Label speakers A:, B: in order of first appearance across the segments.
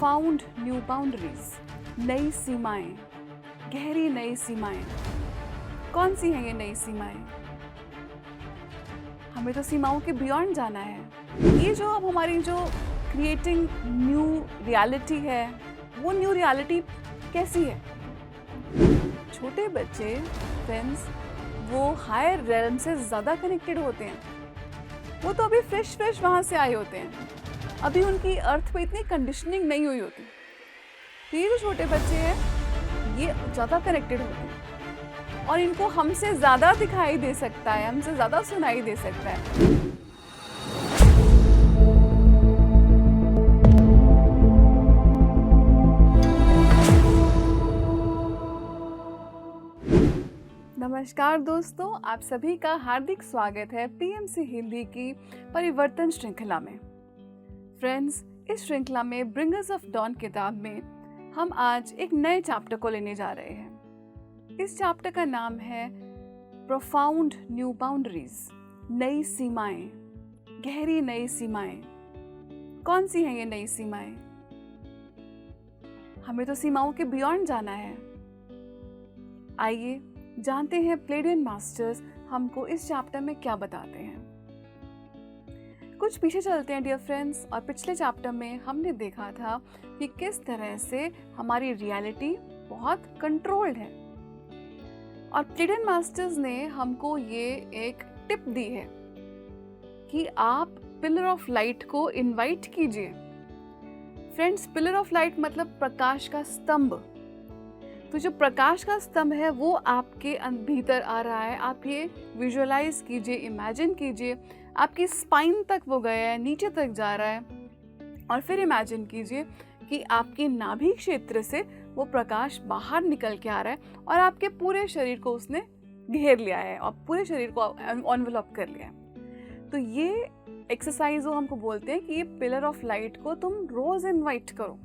A: Profound new boundaries, नई सीमाएं, गहरी नई सीमाएं। कौन सी हैं ये नई सीमाएं? हमें तो सीमाओं के बियॉन्ड जाना है। ये जो अब हमारी जो क्रिएटिंग न्यू रियलिटी है, वो न्यू रियलिटी कैसी है? छोटे बच्चे फ्रेंड्स वो हायर रेलम से ज़्यादा कनेक्टेड होते हैं। वो तो अभी फ्रेश वहाँ से आए होते हैं, अभी उनकी अर्थ पे इतनी कंडीशनिंग नहीं हुई होती। तो ये जो छोटे बच्चे हैं ये ज़्यादा कनेक्टेड होते हैं और इनको हमसे ज़्यादा दिखाई दे सकता है, हमसे ज़्यादा सुनाई दे सकता है। नमस्कार दोस्तों, आप सभी का हार्दिक स्वागत है पीएमसी हिंदी की परिवर्तन श्रृंखला में। फ्रेंड्स, इस श्रृंखला में ब्रिंगर्स ऑफ डॉन किताब में हम आज एक नए चैप्टर को लेने जा रहे हैं। इस चैप्टर का नाम है प्रोफाउंड न्यू बाउंड्रीज, नई सीमाएं, गहरी नई सीमाएं। कौन सी हैं ये नई सीमाएं? हमें तो सीमाओं के बियॉन्ड जाना है। आइए जानते हैं प्लेडियन मास्टर्स हमको इस चैप्टर में क्या बताते हैं। कुछ पीछे चलते हैं डियर फ्रेंड्स, और पिछले चैप्टर में हमने देखा था कि किस तरह से हमारी रियलिटी बहुत कंट्रोल्ड है, और प्लेडियन मास्टर्स ने हमको ये एक टिप दी है कि आप पिलर ऑफ लाइट को इनवाइट कीजिए। फ्रेंड्स, पिलर ऑफ लाइट मतलब प्रकाश का स्तंभ। तो जो प्रकाश का स्तंभ है वो आपके भीतर आ रहा है। आप ये विजुअलाइज कीजिए, इमेजिन कीजिए, आपकी स्पाइन तक वो गया है, नीचे तक जा रहा है। और फिर इमेजिन कीजिए कि आपके नाभि क्षेत्र से वो प्रकाश बाहर निकल के आ रहा है और आपके पूरे शरीर को उसने घेर लिया है और पूरे शरीर को एनवेलप कर लिया है। तो ये एक्सरसाइज वो हमको बोलते हैं कि ये पिलर ऑफ लाइट को तुम रोज इन्वाइट करो,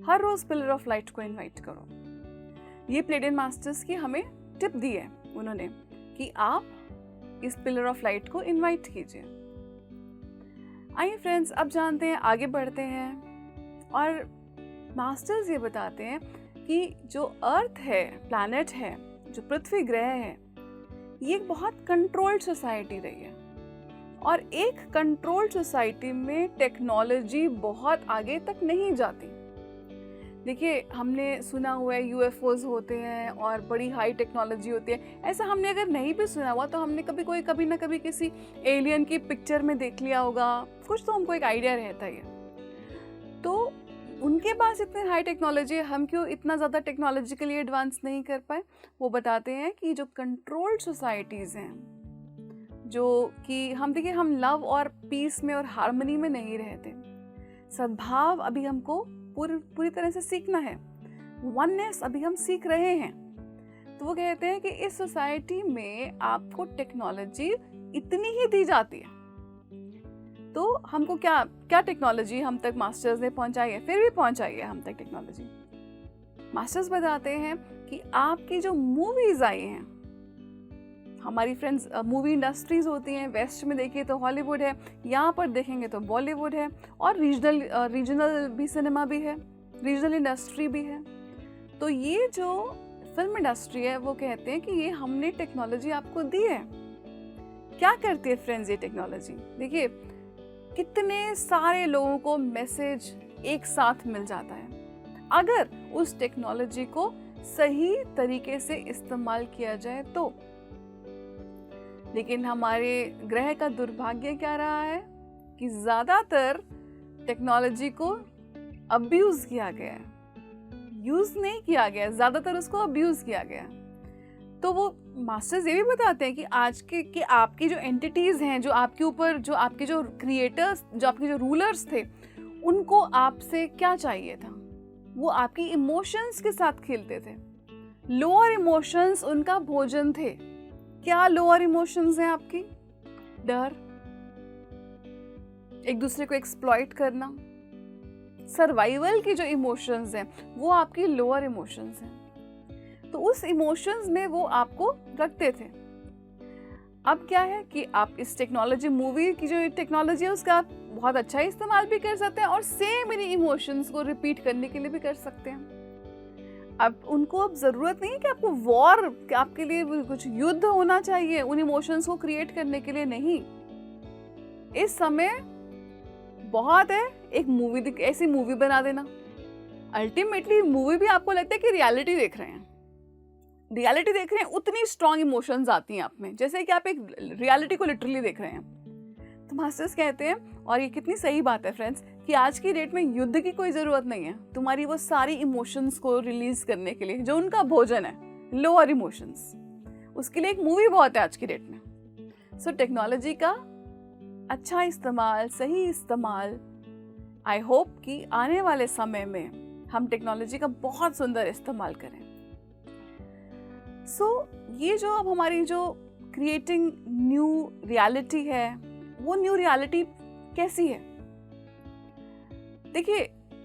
A: हर रोज पिलर ऑफ लाइट को इन्वाइट करो। ये प्लेडियन मास्टर्स की हमें टिप दी है उन्होंने कि आप इस पिलर ऑफ लाइट को इनवाइट कीजिए। आइए फ्रेंड्स, अब जानते हैं, आगे बढ़ते हैं। और मास्टर्स ये बताते हैं कि जो अर्थ है, प्लैनेट है, जो पृथ्वी ग्रह है, ये एक बहुत कंट्रोल्ड सोसाइटी रही है। और एक कंट्रोल्ड सोसाइटी में टेक्नोलॉजी बहुत आगे तक नहीं जाती। देखिए, हमने सुना हुआ है यूएफओज होते हैं और बड़ी हाई टेक्नोलॉजी होती है। ऐसा हमने अगर नहीं भी सुना हुआ तो हमने कभी ना कभी किसी एलियन की पिक्चर में देख लिया होगा, कुछ तो हमको एक आइडिया रहता है। तो उनके पास इतनी हाई टेक्नोलॉजी है, हम क्यों इतना ज़्यादा टेक्नोलॉजिकली एडवांस नहीं कर पाए? वो बताते हैं कि जो कंट्रोल्ड सोसाइटीज़ हैं, जो कि हम देखिए हम लव और पीस में और हार्मनी में नहीं रहते। सद्भाव अभी हमको पूरी तरह से सीखना है, वननेस अभी हम सीख रहे हैं। तो वो कहते हैं कि इस सोसाइटी में आपको टेक्नोलॉजी इतनी ही दी जाती है। तो हमको क्या टेक्नोलॉजी हम तक मास्टर्स ने पहुंचाई है, फिर भी पहुंचाई है हम तक टेक्नोलॉजी। मास्टर्स बताते हैं कि आपकी जो मूवीज आई हैं, हमारी फ्रेंड्स मूवी इंडस्ट्रीज होती हैं, वेस्ट में देखिए तो हॉलीवुड है, यहाँ पर देखेंगे तो बॉलीवुड है, और रीजनल भी सिनेमा भी है, रीजनल इंडस्ट्री भी है। तो ये जो फिल्म इंडस्ट्री है वो कहते हैं कि ये हमने टेक्नोलॉजी आपको दी है। क्या करती है फ्रेंड्स ये टेक्नोलॉजी? देखिए, कितने सारे लोगों को मैसेज एक साथ मिल जाता है अगर उस टेक्नोलॉजी को सही तरीके से इस्तेमाल किया जाए तो। लेकिन हमारे ग्रह का दुर्भाग्य क्या रहा है कि ज़्यादातर टेक्नोलॉजी को अब्यूज़ किया गया है, यूज़ नहीं किया गया, ज़्यादातर उसको अब्यूज़ किया गया। तो वो मास्टर्स ये भी बताते हैं कि आज के कि आपकी जो एंटिटीज़ हैं, जो आपके ऊपर, जो आपके जो क्रिएटर्स, जो आपके जो रूलर्स थे, उनको आपसे क्या चाहिए था? वो आपकी इमोशंस के साथ खेलते थे। लोअर इमोशंस उनका भोजन थे। क्या लोअर इमोशंस हैं आपकी? डर, एक दूसरे को एक्सप्लॉइट करना, सर्वाइवल की जो इमोशंस हैं वो आपकी लोअर इमोशंस हैं। तो उस इमोशंस में वो आपको रखते थे। अब क्या है कि आप इस टेक्नोलॉजी, मूवी की जो टेक्नोलॉजी है उसका आप बहुत अच्छा इस्तेमाल भी कर सकते हैं और सेम इन इमोशंस को रिपीट करने के लिए भी कर सकते हैं। अब उनको अब ज़रूरत नहीं है कि आपको वॉर, आपके लिए कुछ युद्ध होना चाहिए उन इमोशंस को क्रिएट करने के लिए, नहीं। इस समय बहुत है एक मूवी, ऐसी मूवी बना देना। अल्टीमेटली मूवी भी आपको लगता है कि रियलिटी देख रहे हैं, उतनी स्ट्रॉन्ग इमोशंस आती हैं आप में, जैसे कि आप एक रियलिटी को लिटरली देख रहे हैं। तो मास्टर्स कहते हैं, और ये कितनी सही बात है फ्रेंड्स, कि आज की डेट में युद्ध की कोई ज़रूरत नहीं है तुम्हारी वो सारी इमोशंस को रिलीज करने के लिए, जो उनका भोजन है, लोअर इमोशंस, उसके लिए एक मूवी बहुत है आज की डेट में। सो टेक्नोलॉजी का अच्छा इस्तेमाल, सही इस्तेमाल, आई होप कि आने वाले समय में हम टेक्नोलॉजी का बहुत सुंदर इस्तेमाल करें। ये जो अब हमारी जो क्रिएटिंग न्यू रियलिटी है, वो न्यू रियलिटी कैसी है? देखिए,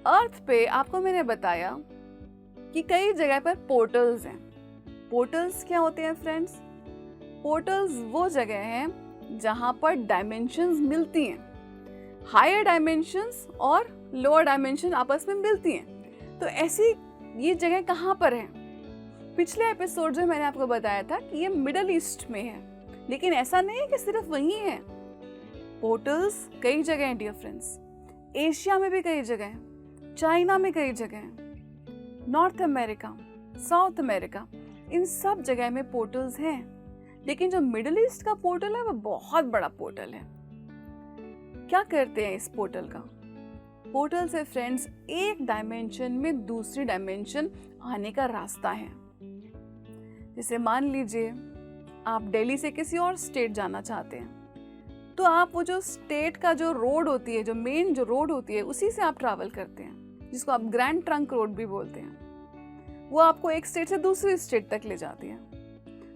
A: अर्थ पे आपको मैंने बताया कि कई जगह पर पोर्टल्स हैं। पोर्टल्स क्या होते हैं फ्रेंड्स? पोर्टल्स वो जगह हैं जहां पर डायमेंशंस मिलती हैं, हायर डायमेंशंस और लोअर डायमेंशन आपस में मिलती हैं। तो ऐसी ये जगह कहां पर है? पिछले एपिसोड में मैंने आपको बताया था कि ये मिडल ईस्ट में है, लेकिन ऐसा नहीं है कि सिर्फ वहीं है। पोर्टल्स कई जगह हैं डियर फ्रेंड्स, एशिया में भी कई जगह हैं, चाइना में कई जगह हैं, नॉर्थ अमेरिका, साउथ अमेरिका, इन सब जगह में पोर्टल्स हैं। लेकिन जो मिडल ईस्ट का पोर्टल है वो बहुत बड़ा पोर्टल है। क्या करते हैं इस पोर्टल का? पोर्टल से फ्रेंड्स एक डायमेंशन में दूसरी डायमेंशन आने का रास्ता है। जैसे मान लीजिए आप दिल्ली से किसी और स्टेट जाना चाहते हैं, तो आप वो जो स्टेट का जो रोड होती है, जो मेन जो रोड होती है, उसी से आप ट्रैवल करते हैं, जिसको आप ग्रैंड ट्रंक रोड भी बोलते हैं। वो आपको एक स्टेट से दूसरी स्टेट तक ले जाती है।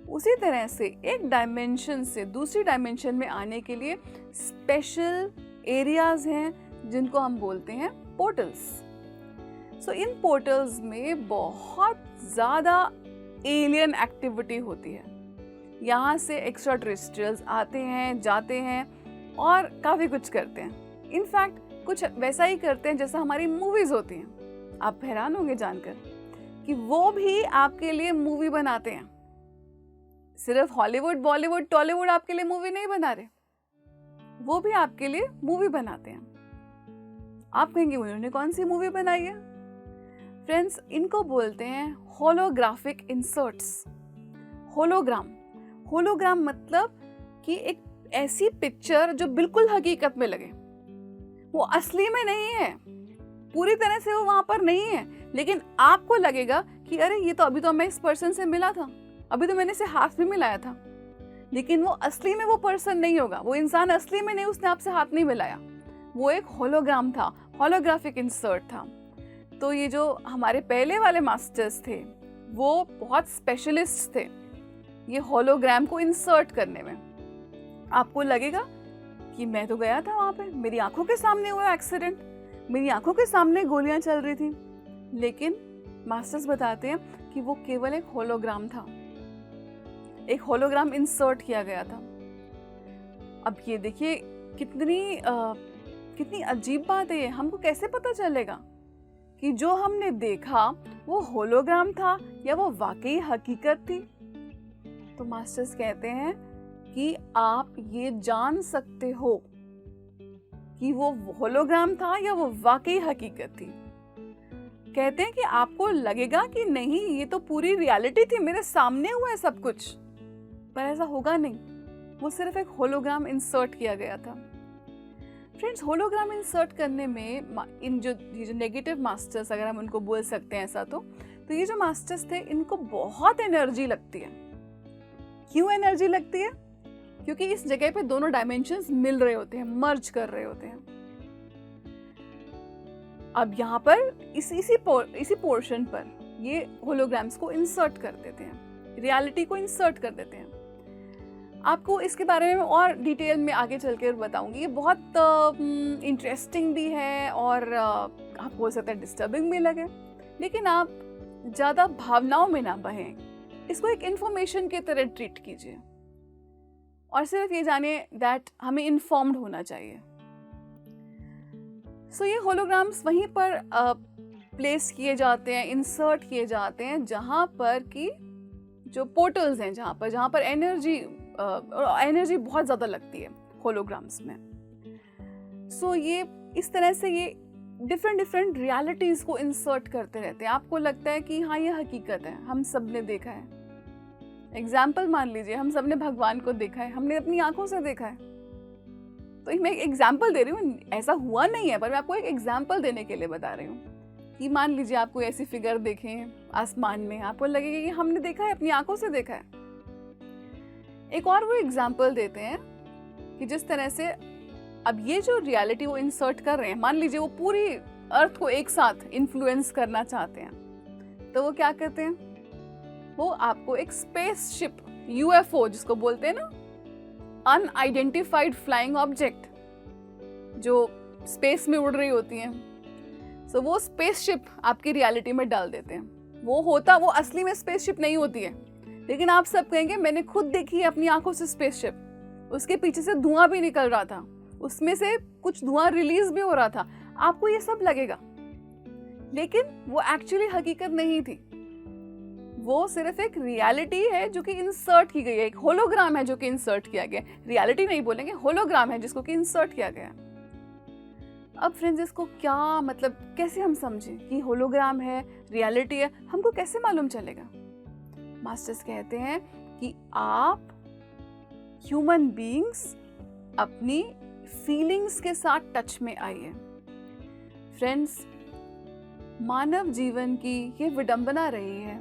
A: उसी तरह से एक डायमेंशन से दूसरी डायमेंशन में आने के लिए स्पेशल एरियाज हैं जिनको हम बोलते हैं पोर्टल्स। इन पोर्टल्स में बहुत ज़्यादा एलियन एक्टिविटी होती है। यहाँ से एक्स्ट्रा टेरेस्ट्रियल्स आते हैं, जाते हैं और काफ़ी कुछ करते हैं। इनफैक्ट कुछ वैसा ही करते हैं जैसा हमारी मूवीज़ होती हैं। आप हैरान होंगे जानकर कि वो भी आपके लिए मूवी बनाते हैं। सिर्फ हॉलीवुड, बॉलीवुड, टॉलीवुड आपके लिए मूवी नहीं बना रहे, वो भी आपके लिए मूवी बनाते हैं। आप कहेंगे उन्होंने कौन सी मूवी बनाई है? फ्रेंड्स, इनको बोलते हैं होलोग्राफिक इंसर्ट्स। होलोग्राम मतलब कि एक ऐसी पिक्चर जो बिल्कुल हकीकत में लगे, वो असली में नहीं है, पूरी तरह से वो वहां पर नहीं है, लेकिन आपको लगेगा कि अरे ये तो अभी तो मैं इस पर्सन से मिला था, अभी तो मैंने इसे हाथ भी मिलाया था, लेकिन वो असली में वो पर्सन नहीं होगा, वो इंसान असली में नहीं, उसने आपसे हाथ नहीं मिलाया, वो एक होलोग्राम था, होलोग्राफिक इंसर्ट था। तो ये जो हमारे पहले वाले मास्टर्स थे वो बहुत स्पेशलिस्ट थे ये होलोग्राम को इंसर्ट करने में। आपको लगेगा कि मैं तो गया था वहाँ पे, मेरी आंखों के सामने हुआ एक्सीडेंट, मेरी आंखों के सामने गोलियां चल रही थी, लेकिन मास्टर्स बताते हैं कि वो केवल एक होलोग्राम था, एक होलोग्राम इंसर्ट किया गया था। अब ये देखिए कितनी अजीब बात है ये। हमको कैसे पता चलेगा कि जो हमने देखा वो होलोग्राम था या वो वाकई हकीकत थी? तो मास्टर्स कहते हैं कि आप ये जान सकते हो कि वो होलोग्राम था या वो वाकई हकीकत थी। कहते हैं कि आपको लगेगा कि नहीं ये तो पूरी रियलिटी थी, मेरे सामने हुआ है सब कुछ, पर ऐसा होगा नहीं, वो सिर्फ एक होलोग्राम इंसर्ट किया गया था। फ्रेंड्स, होलोग्राम इंसर्ट करने में ये जो नेगेटिव मास्टर्स, अगर हम उनको बोल सकते हैं ऐसा, तो ये जो मास्टर्स थे इनको बहुत एनर्जी लगती है। क्यों एनर्जी लगती है? क्योंकि इस जगह पे दोनों डायमेंशंस मिल रहे होते हैं, मर्ज कर रहे होते हैं। अब यहाँ पर इसी पोर्शन पर ये होलोग्राम्स को इंसर्ट कर देते हैं, रियलिटी को इंसर्ट कर देते हैं। आपको इसके बारे में और डिटेल में आगे चल कर बताऊंगी। ये बहुत इंटरेस्टिंग भी है और आप बोल सकते हैं डिस्टर्बिंग भी लगे, लेकिन आप ज़्यादा भावनाओं में ना बहें, इसको एक इन्फॉर्मेशन की तरह ट्रीट कीजिए। और सिर्फ ये जानिए दैट हमें इन्फॉर्म्ड होना चाहिए। सो ये होलोग्राम्स वहीं पर प्लेस किए जाते हैं, इंसर्ट किए जाते हैं जहाँ पर कि जो पोर्टल्स हैं, जहाँ पर एनर्जी बहुत ज़्यादा लगती है होलोग्राम्स में। सो ये इस तरह से ये डिफरेंट रियलिटीज़ को इंसर्ट करते रहते हैं। आपको लगता है कि हाँ ये हकीकत है, हम सब ने देखा है। एग्जाम्पल मान लीजिए, हम सब ने भगवान को देखा है, हमने अपनी आंखों से देखा है। तो मैं एक एग्जाम्पल दे रही हूँ, ऐसा हुआ नहीं है, पर मैं आपको एक एग्जाम्पल देने के लिए बता रही हूँ कि मान लीजिए आप कोई ऐसी फिगर देखें आसमान में, आपको लगेगा कि हमने देखा है, अपनी आंखों से देखा है। एक और वो एग्जाम्पल देते हैं कि जिस तरह से अब ये जो रियलिटी वो इंसर्ट कर रहे हैं, मान लीजिए वो पूरी अर्थ को एक साथ इन्फ्लुएंस करना चाहते हैं, तो वो क्या करते हैं, वो आपको एक स्पेसशिप, यूएफओ जिसको बोलते हैं ना, अनआइडेंटिफाइड फ्लाइंग ऑब्जेक्ट, जो स्पेस में उड़ रही होती हैं, सो वो स्पेसशिप आपकी रियलिटी में डाल देते हैं। वो असली में स्पेसशिप नहीं होती है, लेकिन आप सब कहेंगे मैंने खुद देखी है अपनी आंखों से स्पेसशिप, उसके पीछे से धुआं भी निकल रहा था, उसमें से कुछ धुआं रिलीज भी हो रहा था, आपको ये सब लगेगा, लेकिन वो एक्चुअली हकीकत नहीं थी। वो सिर्फ एक रियलिटी है जो कि इंसर्ट की गई है, एक होलोग्राम है जो कि इंसर्ट किया गया है। रियलिटी नहीं बोलेंगे, होलोग्राम है जिसको कि इंसर्ट किया गया है। अब फ्रेंड्स, इसको क्या मतलब, कैसे हम समझें कि होलोग्राम है, रियलिटी है, हमको कैसे मालूम चलेगा? मास्टर्स कहते हैं कि आप ह्यूमन बीइंग्स अपनी फीलिंग्स के साथ टच में आइए। फ्रेंड्स, मानव जीवन की ये विडंबना रही है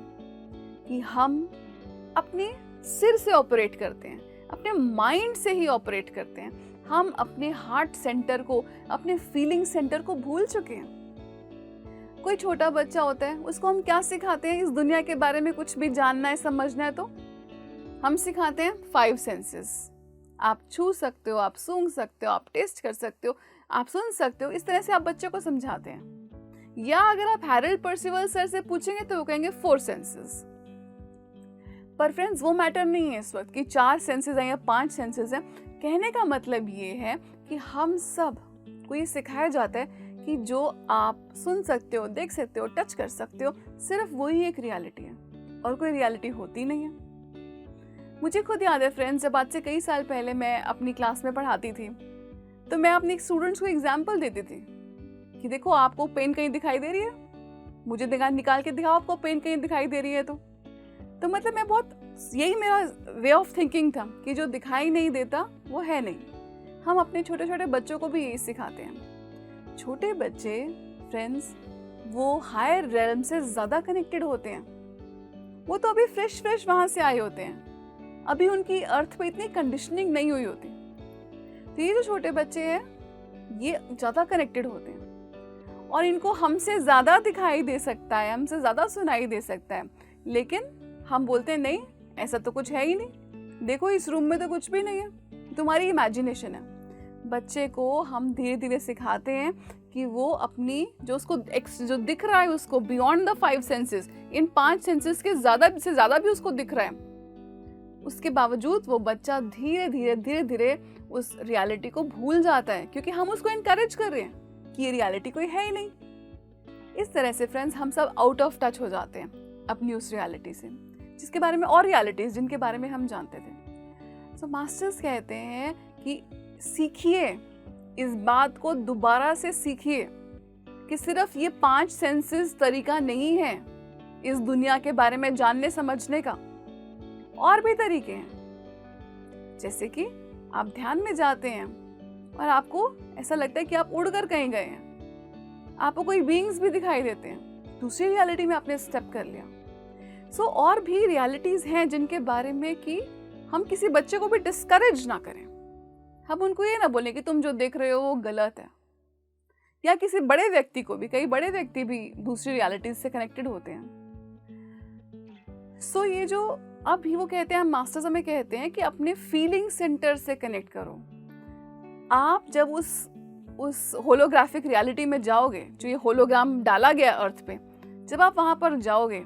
A: कि हम अपने सिर से ऑपरेट करते हैं, अपने माइंड से ही ऑपरेट करते हैं। हम अपने हार्ट सेंटर को, अपने फीलिंग सेंटर को भूल चुके हैं। कोई छोटा बच्चा होता है, उसको हम क्या सिखाते हैं? इस दुनिया के बारे में कुछ भी जानना है, समझना है, तो हम सिखाते हैं 5 सेंसेस। आप छू सकते हो, आप सूंघ सकते हो, आप टेस्ट कर सकते हो, आप सुन सकते हो। इस तरह से आप बच्चों को समझाते हैं। या अगर आप हैरल्ड पर्सिवल सर से पूछेंगे तो वो कहेंगे 4 सेंसेस। पर फ्रेंड्स, वो मैटर नहीं है इस वक्त कि 4 सेंसेस हैं या 5 सेंसेस हैं। कहने का मतलब ये है कि हम सब को ये सिखाया जाता है कि जो आप सुन सकते हो, देख सकते हो, टच कर सकते हो, सिर्फ वही एक रियलिटी है और कोई रियलिटी होती नहीं है। मुझे खुद याद है फ्रेंड्स, जब आज से कई साल पहले मैं अपनी क्लास में पढ़ाती थी, तो मैं अपने स्टूडेंट्स को एग्जाम्पल देती थी कि देखो आपको पेन कहीं दिखाई दे रही है, मुझे निकाल के दिखाओ आपको पेन कहीं दिखाई दे रही है। तो मतलब मैं बहुत, यही मेरा वे ऑफ थिंकिंग था कि जो दिखाई नहीं देता वो है नहीं। हम अपने छोटे छोटे बच्चों को भी यही सिखाते हैं। छोटे बच्चे फ्रेंड्स, वो हायर रेल्म से ज़्यादा कनेक्टेड होते हैं। वो तो अभी फ्रेश वहाँ से आए होते हैं, अभी उनकी अर्थ पे इतनी कंडीशनिंग नहीं हुई होती। तो ये जो छोटे बच्चे हैं, ये ज़्यादा कनेक्टेड होते हैं और इनको हमसे ज़्यादा दिखाई दे सकता है, हमसे ज़्यादा सुनाई दे सकता है, लेकिन हम बोलते हैं नहीं, ऐसा तो कुछ है ही नहीं, देखो इस रूम में तो कुछ भी नहीं है, तुम्हारी इमेजिनेशन है। बच्चे को हम धीरे धीरे सिखाते हैं कि वो अपनी जो दिख रहा है उसको beyond the 5 senses, in 5 senses के ज़्यादा भी उसको दिख रहा है, उसके बावजूद वो बच्चा धीरे धीरे उस रियलिटी को भूल जाता है, क्योंकि हम उसको इनकरेज कर रहे हैं कि ये रियलिटी कोई है ही नहीं। इस तरह से फ्रेंड्स, हम सब आउट ऑफ टच हो जाते हैं अपनी उस रियलिटी से, जिसके बारे में, और रियलिटीज जिनके बारे में हम जानते थे। सो मास्टर्स कहते हैं कि सीखिए, इस बात को दोबारा से सीखिए कि सिर्फ ये 5 सेंसेस तरीका नहीं है इस दुनिया के बारे में जानने समझने का, और भी तरीके हैं। जैसे कि आप ध्यान में जाते हैं और आपको ऐसा लगता है कि आप उड़कर कहीं गए हैं, आपको कोई बीइंग्स भी दिखाई देते हैं, दूसरी रियलिटी में आपने स्टेप कर लिया। और भी रियलिटीज हैं जिनके बारे में कि हम किसी बच्चे को भी डिस्करेज ना करें, हम उनको ये ना बोलें कि तुम जो देख रहे हो वो गलत है। या किसी बड़े व्यक्ति को भी, कई बड़े व्यक्ति भी दूसरी रियलिटीज से कनेक्टेड होते हैं। ये जो अभी वो कहते हैं, मास्टर्स हमें कहते हैं कि अपने फीलिंग सेंटर से कनेक्ट करो। आप जब उस होलोग्राफिक रियलिटी में जाओगे, जो ये होलोग्राम डाला गया अर्थ पे, जब आप वहां पर जाओगे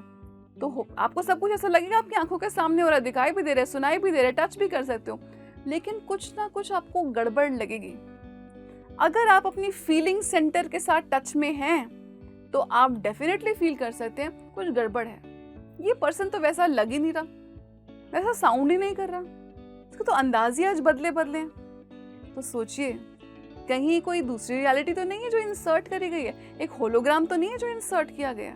A: तो आपको सब कुछ ऐसा लगेगा आपकी आंखों के सामने हो रहा है, दिखाई भी दे रहा है, सुनाई भी दे रहा है, टच भी कर सकते हो। लेकिन कुछ ना कुछ आपको गड़बड़ लगेगी। अगर आप अपनी फीलिंग सेंटर के साथ टच में हैं तो आप डेफिनेटली फील कर सकते हैं कुछ गड़बड़ है, ये पर्सन तो वैसा लग ही नहीं रहा, वैसा साउंड ही नहीं कर रहा, इसको तो अंदाज ही आज बदले बदले हैं। तो सोचिए, कहीं कोई दूसरी रियलिटी तो नहीं है जो इंसर्ट करी गई है, एक होलोग्राम तो नहीं है जो इंसर्ट किया गया।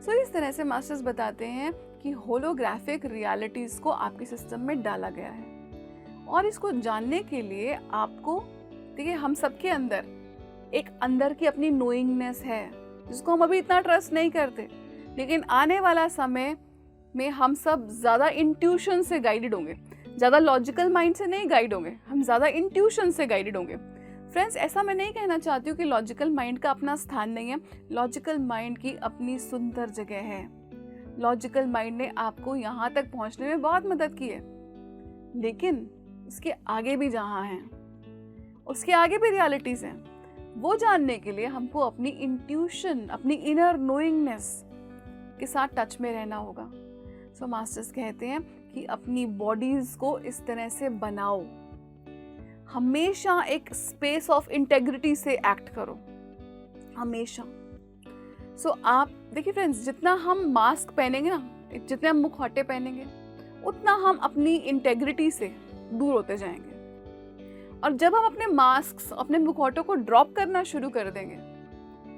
A: सो इस तरह से मास्टर्स बताते हैं कि होलोग्राफिक रियलिटीज को आपके सिस्टम में डाला गया है, और इसको जानने के लिए आपको, देखिए हम सबके अंदर एक अंदर की अपनी नोइंगनेस है जिसको हम अभी इतना ट्रस्ट नहीं करते, लेकिन आने वाला समय में हम सब ज़्यादा इंट्यूशन से गाइडेड होंगे, ज़्यादा लॉजिकल माइंड से नहीं गाइड होंगे, हम ज़्यादा इंट्यूशन से गाइडेड होंगे। फ्रेंड्स, ऐसा मैं नहीं कहना चाहती हूँ कि लॉजिकल माइंड का अपना स्थान नहीं है, लॉजिकल माइंड की अपनी सुंदर जगह है। लॉजिकल माइंड ने आपको यहाँ तक पहुँचने में बहुत मदद की है, लेकिन उसके आगे भी जहाँ हैं, उसके आगे भी रियलिटीज़ हैं, वो जानने के लिए हमको अपनी इंट्यूशन, अपनी इनर नोइंगनेस के साथ टच में रहना होगा। सो मास्टर्स कहते हैं कि अपनी बॉडीज को इस तरह से बनाओ, हमेशा एक स्पेस ऑफ इंटेग्रिटी से एक्ट करो, हमेशा। सो आप देखिए फ्रेंड्स, जितना हम मास्क पहनेंगे ना, जितने हम मुखौटे पहनेंगे, उतना हम अपनी इंटेग्रिटी से दूर होते जाएंगे। और जब हम अपने मास्क, अपने मुखौटों को ड्रॉप करना शुरू कर देंगे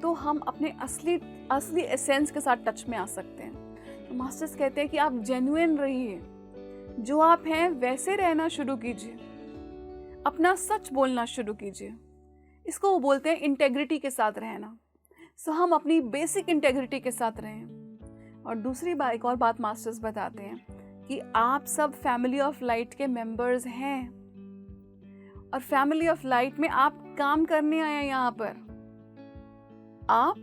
A: तो हम अपने असली एसेंस के साथ टच में आ सकते हैं। तो मास्टर्स कहते हैं कि आप जेन्युइन रहिए, जो आप हैं वैसे रहना शुरू कीजिए, अपना सच बोलना शुरू कीजिए। इसको वो बोलते हैं इंटेग्रिटी के साथ रहना। सो हम अपनी बेसिक इंटेग्रिटी के साथ रहें। और दूसरी बात, एक और बात मास्टर्स बताते हैं कि आप सब फैमिली ऑफ लाइट के मेंबर्स हैं, और फैमिली ऑफ लाइट में आप काम करने आए हैं। यहाँ पर आप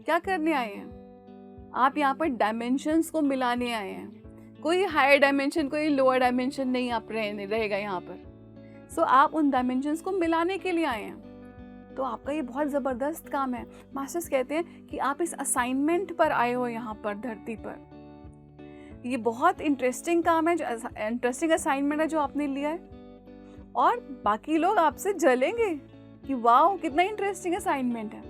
A: क्या करने आए हैं? आप यहाँ पर डायमेंशंस को मिलाने आए हैं। कोई हायर डायमेंशन, कोई लोअर डायमेंशन नहीं आप रहेगा यहाँ पर। सो आप उन डायमेंशंस को मिलाने के लिए आए हैं। तो आपका ये बहुत ज़बरदस्त काम है। मास्टर्स कहते हैं कि आप इस असाइनमेंट पर आए हो यहाँ पर धरती पर। ये बहुत इंटरेस्टिंग काम है, जो इंटरेस्टिंग असाइनमेंट है जो आपने लिया है, और बाकी लोग आपसे जलेंगे कि वाह कितना इंटरेस्टिंग असाइनमेंट है।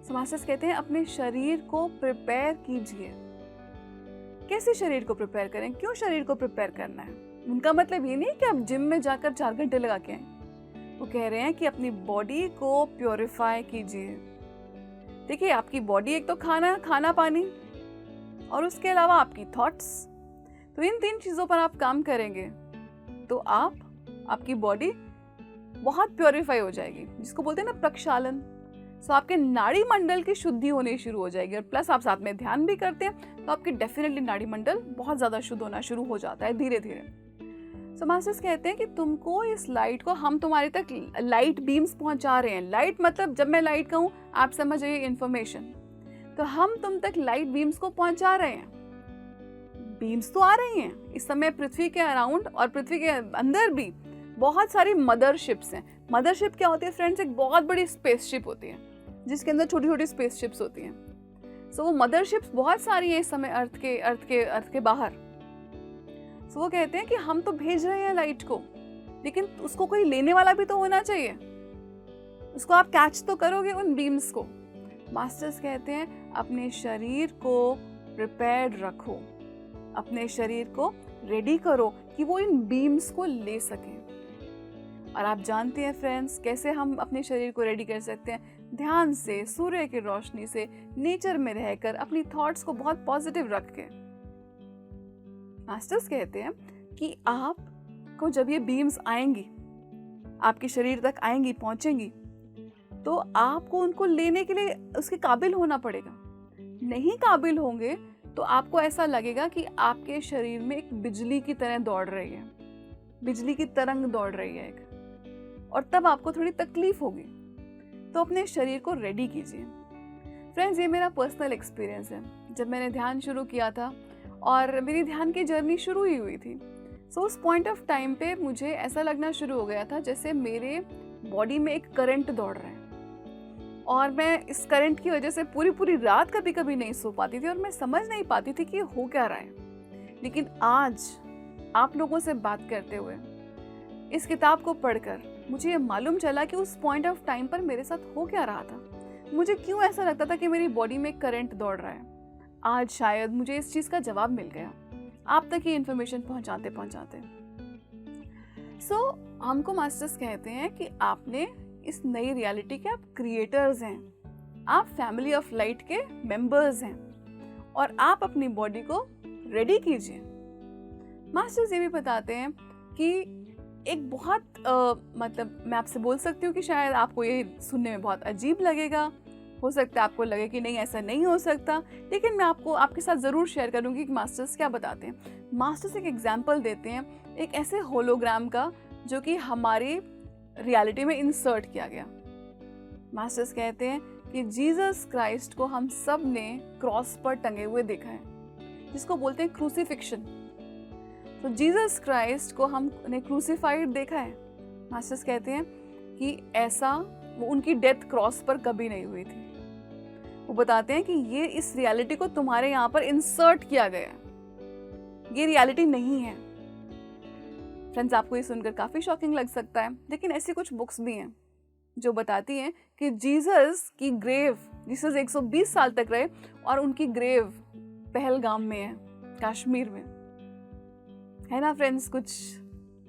A: सो मास्टर्स कहते हैं अपने शरीर को प्रिपेयर कीजिए। कैसे शरीर को प्रिपेयर करें? क्यों शरीर को प्रिपेयर करना है? उनका मतलब ये नहीं कि आप जिम में जाकर 4 घंटे लगा के आए। वो कह रहे हैं कि अपनी बॉडी को प्योरीफाई कीजिए। देखिए, आपकी बॉडी एक तो खाना पानी, और उसके अलावा आपकी थॉट्स। तो इन 3 चीज़ों पर आप काम करेंगे तो आपकी बॉडी बहुत प्योरीफाई हो जाएगी, जिसको बोलते हैं ना प्रक्षालन। सो आपके नाड़ी मंडल की शुद्धि होनी शुरू हो जाएगी, और प्लस आप साथ में ध्यान भी करते हैं तो आपकी डेफिनेटली नाड़ी मंडल बहुत ज़्यादा शुद्ध होना शुरू हो जाता है धीरे धीरे। सो मास्टर्स कहते हैं कि तुमको इस लाइट को, हम तुम्हारे तक लाइट बीम्स पहुंचा रहे हैं। लाइट मतलब, जब मैं लाइट कहूँ आप समझ जाइए इन्फॉर्मेशन। तो हम तुम तक लाइट बीम्स को पहुंचा रहे हैं। बीम्स तो आ रही हैं इस समय पृथ्वी के अराउंड, और पृथ्वी के अंदर भी बहुत सारी मदरशिप्स हैं। मदरशिप क्या होती है फ्रेंड्स? एक बहुत बड़ी स्पेसशिप होती है जिसके अंदर छोटी छोटी स्पेसशिप्स होती हैं। सो वो मदरशिप्स बहुत सारी हैं इस समय अर्थ के बाहर। सो वो कहते हैं कि हम तो भेज रहे हैं लाइट को, लेकिन उसको कोई लेने वाला भी तो होना चाहिए, उसको आप कैच तो करोगे उन बीम्स को। मास्टर्स कहते हैं अपने शरीर को प्रिपेयर्ड रखो, अपने शरीर को रेडी करो कि वो इन बीम्स को ले सके। और आप जानते हैं फ्रेंड्स, कैसे हम अपने शरीर को रेडी कर सकते हैं? ध्यान से, सूर्य की रोशनी से, नेचर में रहकर, अपनी थॉट्स को बहुत पॉजिटिव रख के। मास्टर्स कहते हैं कि आपको जब ये बीम्स आएंगी, आपके शरीर तक आएंगी, पहुंचेंगी, तो आपको उनको लेने के लिए उसके काबिल होना पड़ेगा। नहीं काबिल होंगे तो आपको ऐसा लगेगा कि आपके शरीर में एक बिजली की तरह दौड़ रही है, बिजली की तरंग दौड़ रही है एक, और तब आपको थोड़ी तकलीफ होगी। तो अपने शरीर को रेडी कीजिए। फ्रेंड्स, ये मेरा पर्सनल एक्सपीरियंस है। जब मैंने ध्यान शुरू किया था और मेरी ध्यान की जर्नी शुरू ही हुई थी, सो उस पॉइंट ऑफ टाइम पे मुझे ऐसा लगना शुरू हो गया था जैसे मेरे बॉडी में एक करंट दौड़ रहा है, और मैं इस करंट की वजह से पूरी रात कभी कभी नहीं सो पाती थी, और मैं समझ नहीं पाती थी कि हो क्या रहा है। लेकिन आज आप लोगों से बात करते हुए इस किताब को पढ़कर मुझे ये मालूम चला कि उस पॉइंट ऑफ टाइम पर मेरे साथ हो क्या रहा था, मुझे क्यों ऐसा लगता था कि मेरी बॉडी में करंट दौड़ रहा है। आज शायद मुझे इस चीज़ का जवाब मिल गया आप तक ये इन्फॉर्मेशन पहुंचाते पहुंचाते। हमको मास्टर्स कहते हैं कि आपने इस नई रियलिटी के आप क्रिएटर्स हैं, आप फैमिली ऑफ लाइट के मेंबर्स हैं और आप अपनी बॉडी को रेडी कीजिए। मास्टर्स ये भी बताते हैं कि एक बहुत मतलब मैं आपसे बोल सकती हूँ कि शायद आपको ये सुनने में बहुत अजीब लगेगा, हो सकता है आपको लगे कि नहीं ऐसा नहीं हो सकता, लेकिन मैं आपके साथ ज़रूर शेयर करूँगी कि मास्टर्स क्या बताते हैं। मास्टर्स एक एग्जाम्पल देते हैं एक ऐसे होलोग्राम का जो कि हमारी रियलिटी में इंसर्ट किया गया। मास्टर्स कहते हैं कि जीसस क्राइस्ट को हम सब ने क्रॉस पर टंगे हुए देखा है, जिसको बोलते हैं क्रूसीफिक्शन। तो जीसस क्राइस्ट को हमने क्रूसीफाइड देखा है। मास्टर्स कहते हैं कि ऐसा वो उनकी डेथ क्रॉस पर कभी नहीं हुई थी। वो बताते हैं कि ये इस रियलिटी को तुम्हारे यहाँ पर इंसर्ट किया गया है, ये रियलिटी नहीं है। फ्रेंड्स, आपको ये सुनकर काफ़ी शॉकिंग लग सकता है, लेकिन ऐसी कुछ बुक्स भी हैं जो बताती हैं कि जीसस की ग्रेव, जीसस 120 साल तक रहे और उनकी ग्रेव पहलगाम में है, कश्मीर में है ना। फ्रेंड्स, कुछ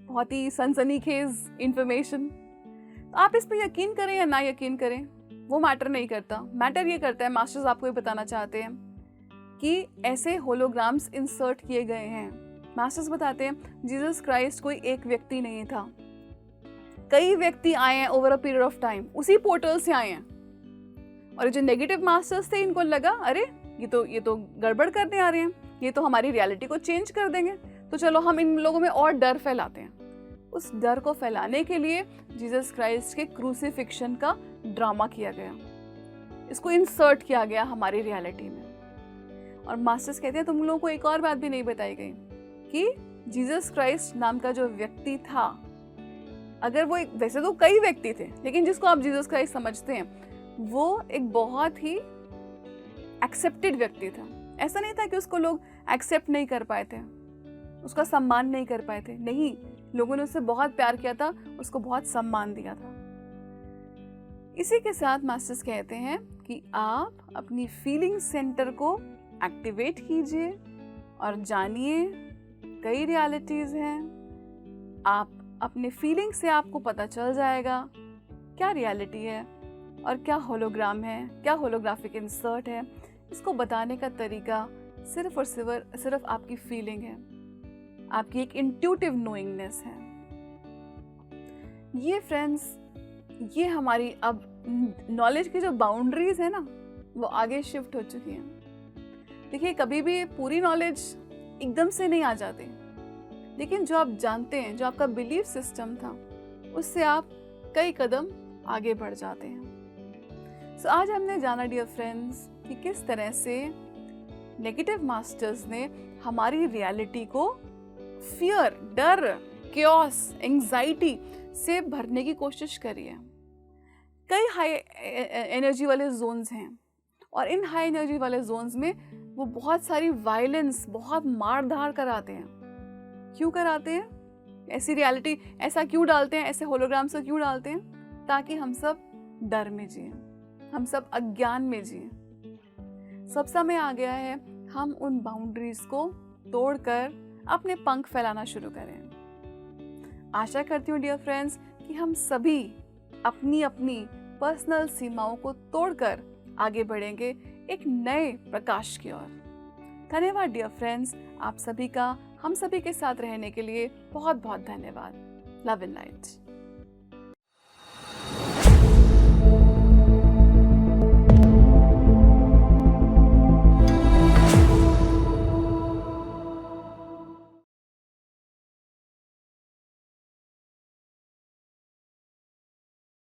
A: बहुत ही सनसनीखेज इंफॉर्मेशन। तो आप इस पर यकीन करें या ना यकीन करें वो मैटर नहीं करता। मैटर ये करता है, मास्टर्स आपको ये बताना चाहते हैं कि ऐसे होलोग्राम्स इंसर्ट किए गए हैं। मास्टर्स बताते हैं जीसस क्राइस्ट कोई एक व्यक्ति नहीं था, कई व्यक्ति आए हैं over a period of time, उसी पोर्टल से आए हैं। और जो नेगेटिव मास्टर्स थे इनको लगा अरे ये तो गड़बड़ करने आ रहे हैं, ये तो हमारी रियलिटी को चेंज कर देंगे, तो चलो हम इन लोगों में और डर फैलाते हैं। उस डर को फैलाने के लिए जीसस क्राइस्ट के क्रूसीफिक्शन का ड्रामा किया गया, इसको इंसर्ट किया गया हमारी रियलिटी में। और मास्टर्स कहते हैं तुम लोगों को एक और बात भी नहीं बताई गई कि जीसस क्राइस्ट नाम का जो व्यक्ति था, अगर वो वैसे तो कई व्यक्ति थे, लेकिन जिसको आप जीसस क्राइस्ट समझते हैं वो एक बहुत ही एक्सेप्टेड व्यक्ति था। ऐसा नहीं था कि उसको लोग एक्सेप्ट नहीं कर पाए थे, उसका सम्मान नहीं कर पाए थे, नहीं, लोगों ने उससे बहुत प्यार किया था, उसको बहुत सम्मान दिया था। इसी के साथ मास्टर्स कहते हैं कि आप अपनी फीलिंग सेंटर को एक्टिवेट कीजिए और जानिए कई रियलिटीज हैं। आप अपने फीलिंग से आपको पता चल जाएगा क्या रियलिटी है और क्या होलोग्राम है, क्या होलोग्राफिक इंसर्ट है। इसको बताने का तरीका सिर्फ और सिर्फ आपकी फीलिंग है, आपकी एक इंट्यूटिव नोइंगनेस है। ये फ्रेंड्स, ये हमारी अब नॉलेज की जो बाउंड्रीज है ना वो आगे शिफ्ट हो चुकी हैं। देखिए, कभी भी पूरी नॉलेज एकदम से नहीं आ जाती, लेकिन जो आप जानते हैं, जो आपका बिलीफ सिस्टम था, उससे आप कई कदम आगे बढ़ जाते हैं। सो आज हमने जाना डियर फ्रेंड्स कि किस तरह से नेगेटिव मास्टर्स ने हमारी रियलिटी को फियर, डर, क्योस, एंजाइटी से भरने की कोशिश करी है। कई हाई एनर्जी वाले जोन्स हैं और इन हाई एनर्जी वाले जोन्स में वो बहुत सारी वायलेंस, बहुत मार धाड़ कराते हैं। क्यों कराते हैं? ऐसी रियलिटी ऐसा क्यों डालते हैं, ऐसे होलोग्राम्स क्यों डालते हैं? ताकि हम सब डर में जिए, हम सब अज्ञान में जिए। सब समय आ गया है हम उन बाउंड्रीज को तोड़कर अपने पंख फैलाना शुरू करें। आशा करती हूँ डियर फ्रेंड्स कि हम सभी अपनी अपनी पर्सनल सीमाओं को तोड़कर आगे बढ़ेंगे एक नए प्रकाश की ओर। धन्यवाद डियर फ्रेंड्स, आप सभी का हम सभी के साथ रहने के लिए बहुत बहुत धन्यवाद। Love and light.